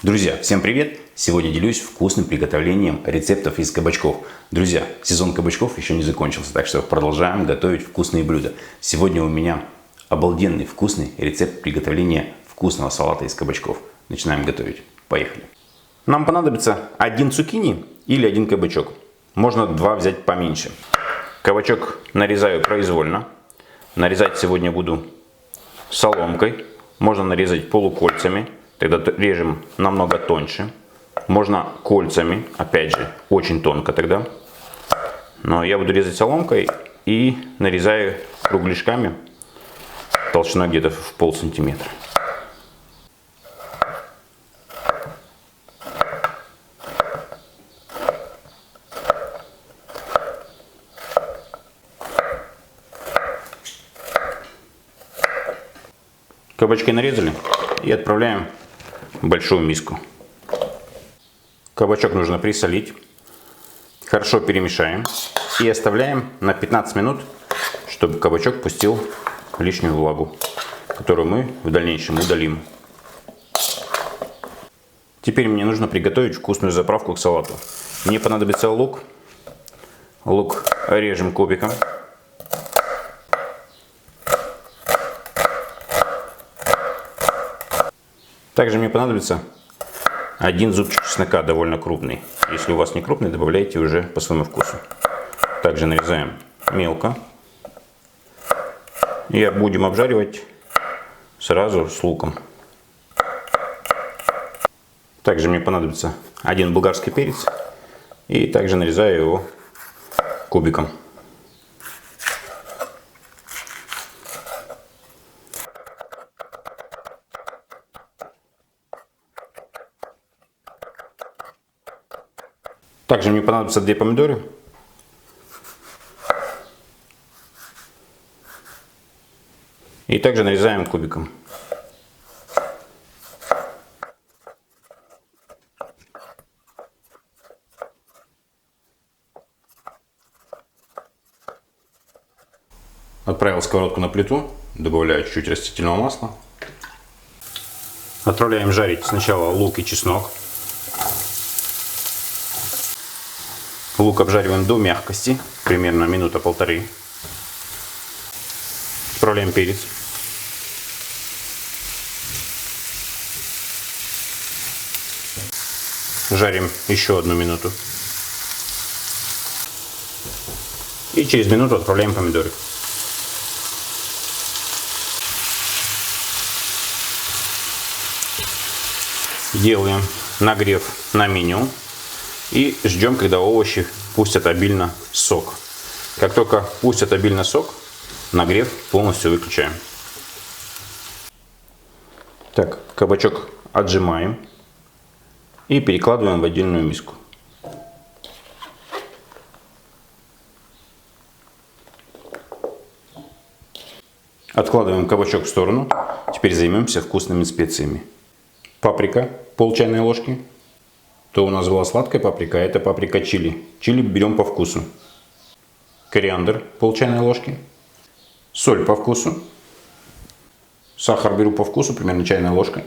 Друзья, всем привет! Сегодня делюсь вкусным приготовлением рецептов из кабачков. Друзья, сезон кабачков еще не закончился, так что продолжаем готовить вкусные блюда. Сегодня у меня обалденный вкусный рецепт приготовления вкусного салата из кабачков. Начинаем готовить. Поехали! Нам понадобится 1 цукини или 1 кабачок. Можно 2 взять поменьше. Кабачок нарезаю произвольно. Нарезать сегодня буду соломкой. Можно нарезать полукольцами. Тогда режем намного тоньше. Можно кольцами, опять же, очень тонко тогда. Но я буду резать соломкой и нарезаю кругляшками толщиной где-то в полсантиметра. Кабачки нарезали и отправляем в большую миску. Кабачок нужно присолить. Хорошо перемешаем и оставляем на 15 минут, чтобы кабачок пустил лишнюю влагу, которую мы в дальнейшем удалим. Теперь мне нужно приготовить вкусную заправку к салату. Мне понадобится лук. Лук режем кубиком. Также мне понадобится 1 зубчик чеснока, довольно крупный. Если у вас не крупный, добавляйте уже по своему вкусу. Также нарезаем мелко. И будем обжаривать сразу с луком. Также мне понадобится 1 болгарский перец. И также нарезаю его кубиком. Также мне понадобится 2 помидоры. И также нарезаем кубиком. Отправил сковородку на плиту, добавляю чуть-чуть растительного масла. Отправляем жарить сначала лук и чеснок. Лук обжариваем до мягкости, примерно минута-полторы. Отправляем перец. Жарим еще 1 минуту. И через минуту отправляем помидоры. Делаем нагрев на минимум. И ждем, когда овощи пустят обильно сок. Как только пустят обильно сок, нагрев полностью выключаем. Так, кабачок отжимаем и перекладываем в отдельную миску. Откладываем кабачок в сторону. Теперь займемся вкусными специями. Паприка пол чайной ложки. То у нас была сладкая паприка, а это паприка чили. Чили берем по вкусу. Кориандр пол чайной ложки. Соль по вкусу. Сахар беру по вкусу, примерно чайная ложка.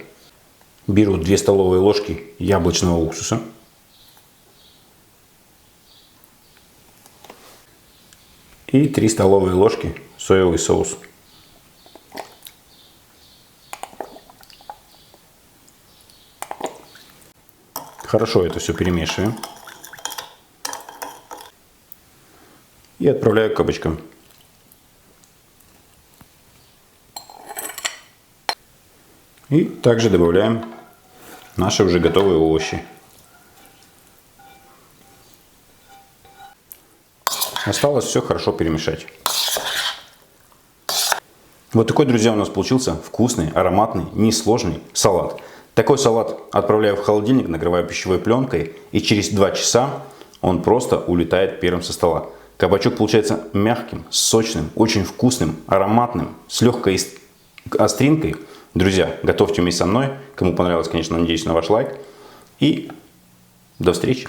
Беру 2 столовые ложки яблочного уксуса. И 3 столовые ложки соевый соус. Хорошо это все перемешиваем. И отправляю к кабачкам. И также добавляем наши уже готовые овощи. Осталось все хорошо перемешать. Вот такой, друзья, у нас получился вкусный, ароматный, несложный салат. Такой салат отправляю в холодильник, накрываю пищевой пленкой, и через 2 часа он просто улетает первым со стола. Кабачок получается мягким, сочным, очень вкусным, ароматным, с легкой остринкой. Друзья, готовьте вместе со мной. Кому понравилось, конечно, надеюсь на ваш лайк. И до встречи!